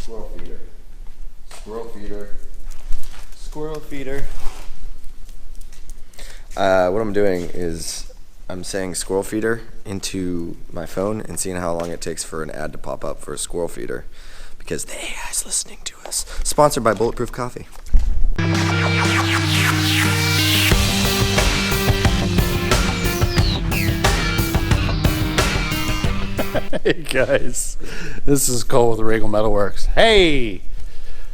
Squirrel feeder. Squirrel feeder. Squirrel feeder. What I'm doing is I'm saying squirrel feeder into my phone and seeing how long it takes for an ad to pop up for a squirrel feeder, because the AI is listening to us. Sponsored by Bulletproof Coffee. Hey guys, this is Cole with Regal Metalworks. Hey,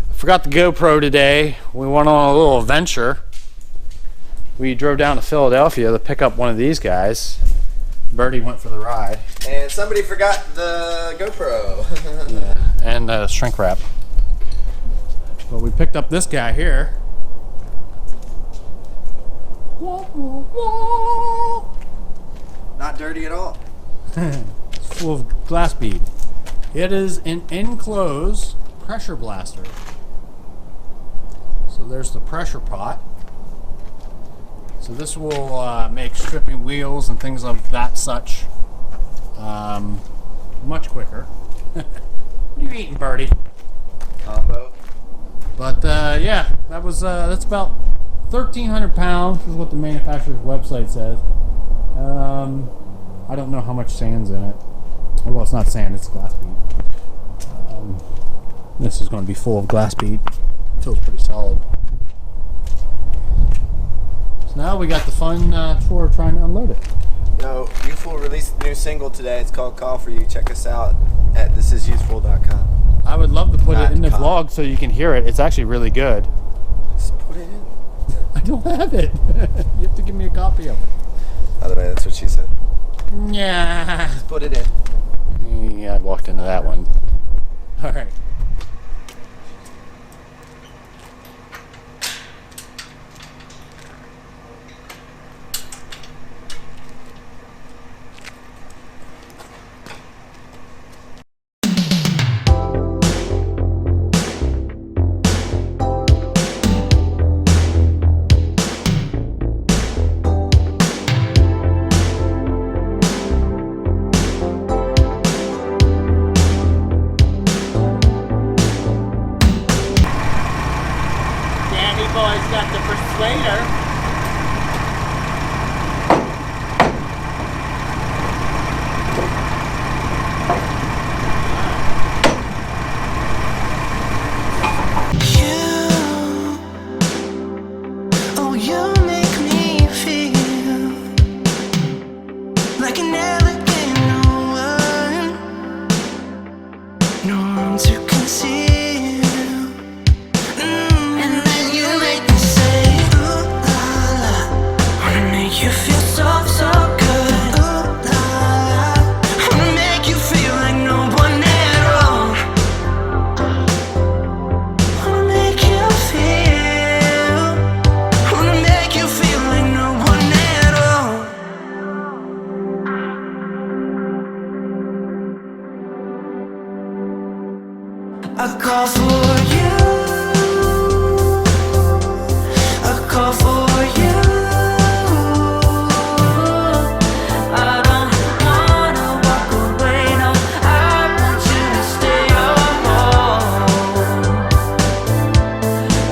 I forgot the GoPro today. We went on a little adventure. We drove down to Philadelphia to pick up one of these guys. Birdie went for the ride. And somebody forgot the GoPro. Yeah, and shrink wrap. But we picked up this guy here. Not dirty at all. It's full of glass bead. It is an enclosed pressure blaster. So there's the pressure pot. So this will make stripping wheels and things of that such much quicker. What are you eating, Birdie? Combo. But yeah, that's about 1,300 pounds is what the manufacturer's website says. I don't know how much sand's in it. Well, it's not sand, it's glass bead. This is going to be full of glass bead. Feels pretty solid. So now we got the fun chore of trying to unload it. Yo, Youthful released a new single today. It's called Call For You. Check us out at thisisyouthful.com. I would love to put it in the vlog so you can hear it. It's actually really good. Just put it in. I don't have it. You have to give me a copy of it. By the way, that's what she said. Yeah. Just put it in. Yeah, I walked into that one. All right. Boy's got the persuader. I call for you. I call for you. I don't wanna walk away, no. I want you to stay home.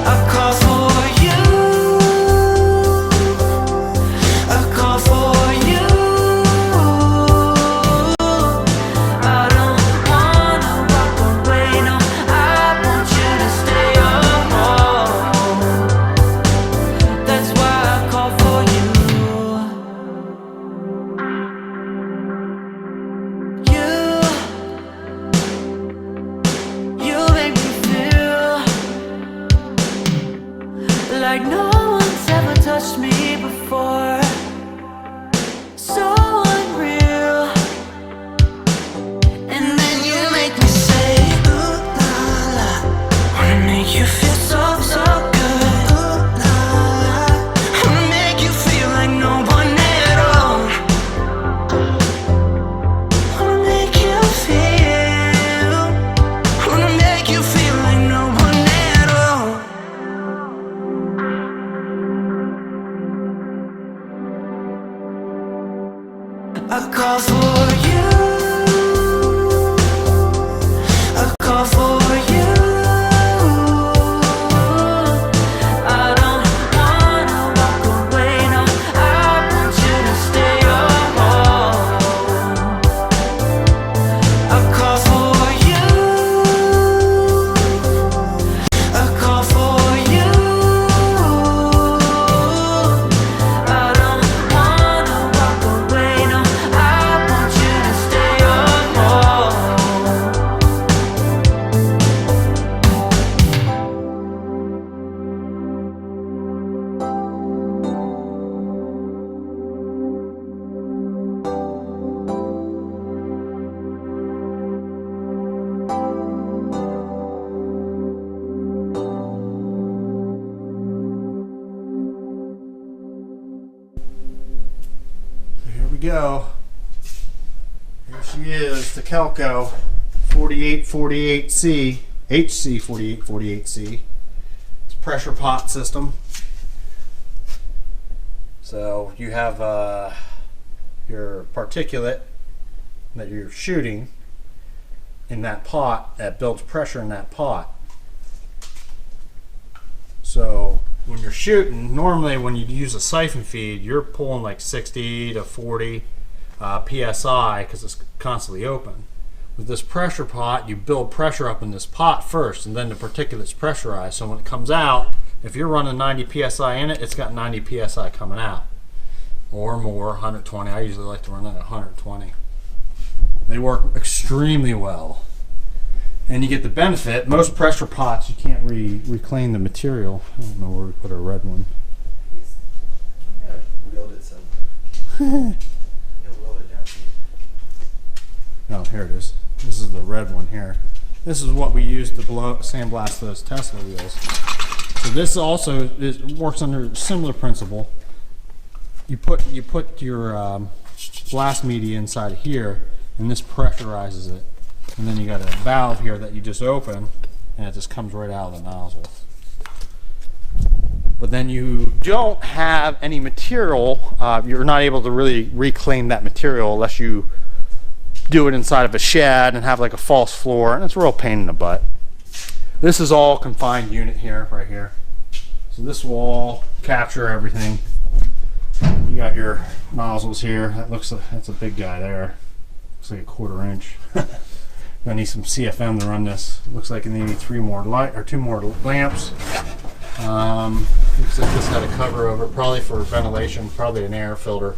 I call for you. I call for you. I don't wanna walk away, no. I want you to stay home. That's why I call for you. You make me feel like no one's ever touched me before. So unreal. And then you make me say, ooh la la. Wanna make you feel so, so good. Ooh la la. Wanna make you feel like no one at all. Wanna make you feel. Wanna make you feel like no one at all. go. Here she is, the Kelco 4848C, HC 4848C. It's a pressure pot system. So you have your particulate that you're shooting in that pot that builds pressure in that pot. So when you're shooting, normally when you use a siphon feed, you're pulling like 60 to 40 psi because it's constantly open. With this pressure pot, you build pressure up in this pot first, and then the particulate's pressurized. So when it comes out, if you're running 90 psi in it, it's got 90 psi coming out, or more, 120. I usually like to run it at 120. They work extremely well. And you get the benefit. Most pressure pots, you can't reclaim the material. I don't know where we put our red one. Wheeled it somewhere. Wheeled it down here. Oh, here it is. This is the red one here. This is what we use to sandblast those Tesla wheels. So this also works under a similar principle. You put your blast media inside of here, and this pressurizes it. And then you got a valve here that you just open, and it just comes right out of the nozzle. But then you don't have any material. You're not able to really reclaim that material unless you do it inside of a shed and have like a false floor, and it's a real pain in the butt. This is all confined unit here, right here. So this will all capture everything. You got your nozzles here. That's a big guy there. Looks like a 1/4 inch. Gonna need some CFM to run this. Looks like you need 2 more lamps. Looks like this had a cover over it, probably for ventilation, probably an air filter.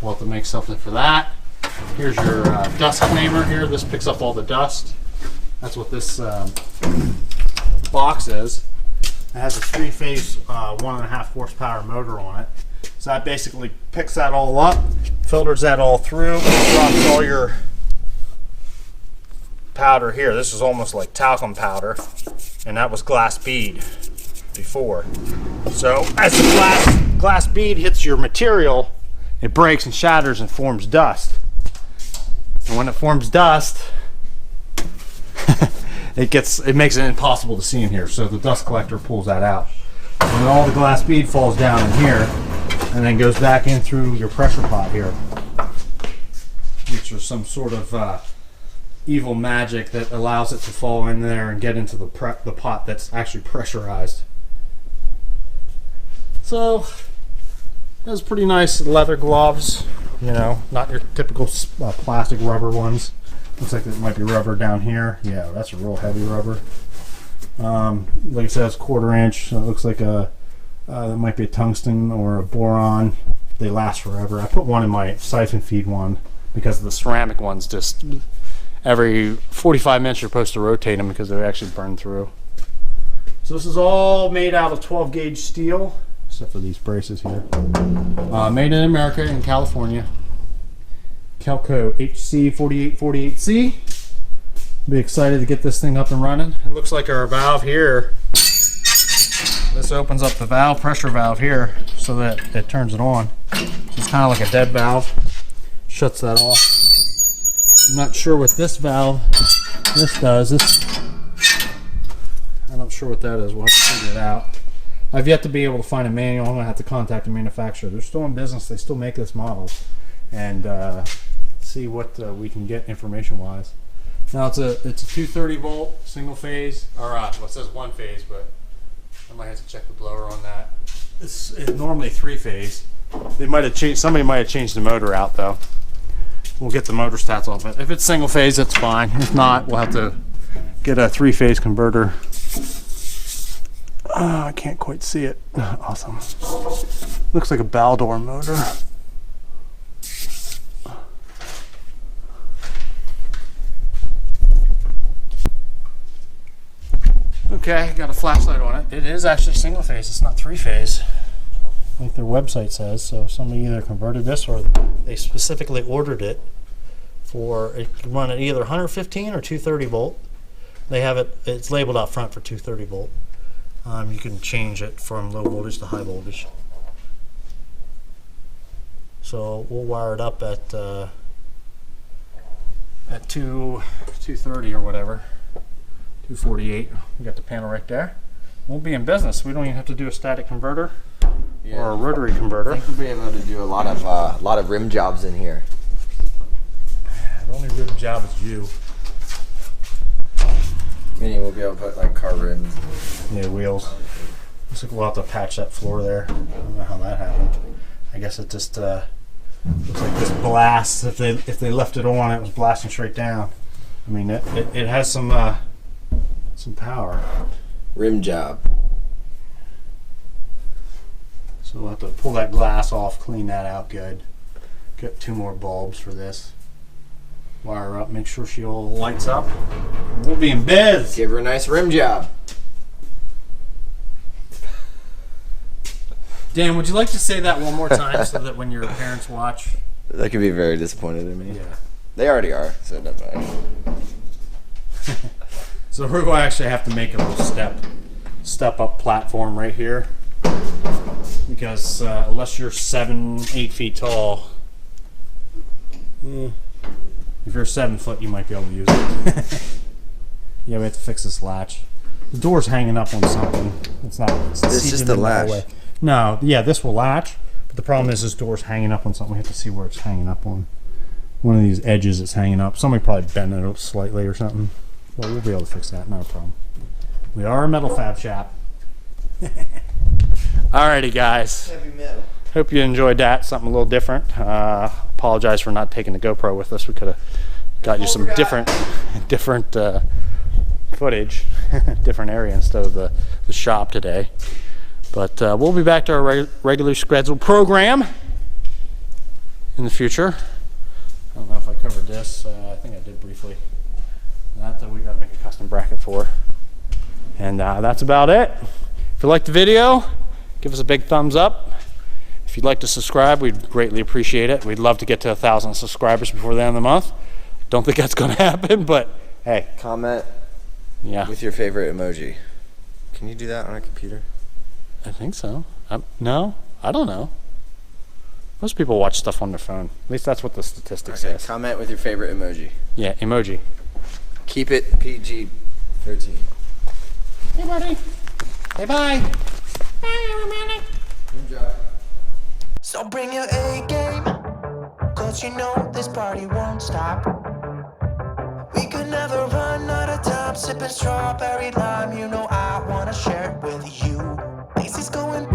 We'll have to make something for that. Here's your dust claimer here. This picks up all the dust. That's what this box is. It has a 3-phase 1.5 horsepower motor on it. So that basically picks that all up, filters that all through, drops all your powder here. This is almost like talcum powder, and that was glass bead before. So as the glass bead hits your material, it breaks and shatters and forms dust. And when it forms dust, it makes it impossible to see in here. So the dust collector pulls that out. And all the glass bead falls down in here, and then goes back in through your pressure pot here, which is some sort of evil magic that allows it to fall in there and get into the pot that's actually pressurized. So those pretty nice leather gloves, you know, not your typical plastic rubber ones. Looks like there might be rubber down here. Yeah, that's a real heavy rubber. Like I said, it's 1/4 inch. So it looks like it might be a tungsten or a boron. They last forever. I put one in my siphon feed one because the ceramic ones just every 45 minutes you're supposed to rotate them because they actually burn through. So this is all made out of 12 gauge steel, except for these braces here. Made in America, in California. Kelco HC 4848C. Be excited to get this thing up and running. It looks like our valve here. This opens up the valve, pressure valve here, so that it turns it on. So it's kind of like a dead valve. Shuts that off. I'm not sure what this valve does. I'm not sure what that is. We'll have to figure it out. I've yet to be able to find a manual. I'm going to have to contact the manufacturer. They're still in business. They still make this model. And see what we can get information-wise. Now it's a 230 volt single phase, or well, it says 1 phase, but I might have to check the blower on that. It's normally 3 phase. They might have changed. Somebody might have changed the motor out though. We'll get the motor stats off it. If it's single phase, that's fine. If not, we'll have to get a 3-phase converter. I can't quite see it. Awesome. Looks like a Baldor motor. Okay, got a flashlight on it. It is actually single phase. It's not 3-phase, like their website says. So somebody either converted this or they specifically ordered it for it can run at either 115 or 230 volt. They have it. It's labeled out front for 230 volt. You can change it from low voltage to high voltage. So we'll wire it up at 2:30 or whatever, 2:48. We got the panel right there. We'll be in business. We don't even have to do a static converter or a rotary converter. I think we'll be able to do a lot of rim jobs in here. The only rim job is you. Meaning we'll be able to put like car rims. Yeah, wheels. Looks like we'll have to patch that floor there. I don't know how that happened. I guess it just looks like this blast. If they left it on, it was blasting straight down. I mean, it has some power. Rim job. So we'll have to pull that glass off, clean that out good. Get 2 more bulbs for this. Wire her up, make sure she all lights up. We'll be in biz. Give her a nice rim job. Dan, would you like to say that one more time so that when your parents watch? That could be very disappointed in me. Yeah. They already are, so it doesn't matter. So we're going to actually have to make a little step up platform right here, because unless you're 7-8 feet tall, if you're 7 foot, you might be able to use it. Yeah, we have to fix this latch. The door's hanging up on something. It's not. This is the latch. No, yeah, this will latch, but the problem is this door's hanging up on something. We have to see where it's hanging up on. One of these edges it's hanging up. Somebody probably bent it slightly or something. Well, we'll be able to fix that, not a problem. We are a metal fab shop. Alrighty, guys. Heavy metal. Hope you enjoyed that. Something a little different. Apologize for not taking the GoPro with us. We could have got you some different footage, different area instead of the shop today. But we'll be back to our regular scheduled program in the future. I don't know if I covered this. I think I did briefly. That we got to make a custom bracket for. And that's about it. If you liked the video, give us a big thumbs up. If you'd like to subscribe, we'd greatly appreciate it. We'd love to get to 1,000 subscribers before the end of the month. Don't think that's going to happen, but hey. Comment Yeah. with your favorite emoji. Can you do that on a computer? I think so. No, I don't know. Most people watch stuff on their phone. At least that's what the statistics Okay, says. comment with your favorite emoji. Yeah, emoji. Keep it PG-13. Hey, buddy. Say bye. Bye, everybody. Good job. So bring your A game, cause you know this party won't stop. We could never run out of time, sipping strawberry lime. You know I wanna share it with you. This is going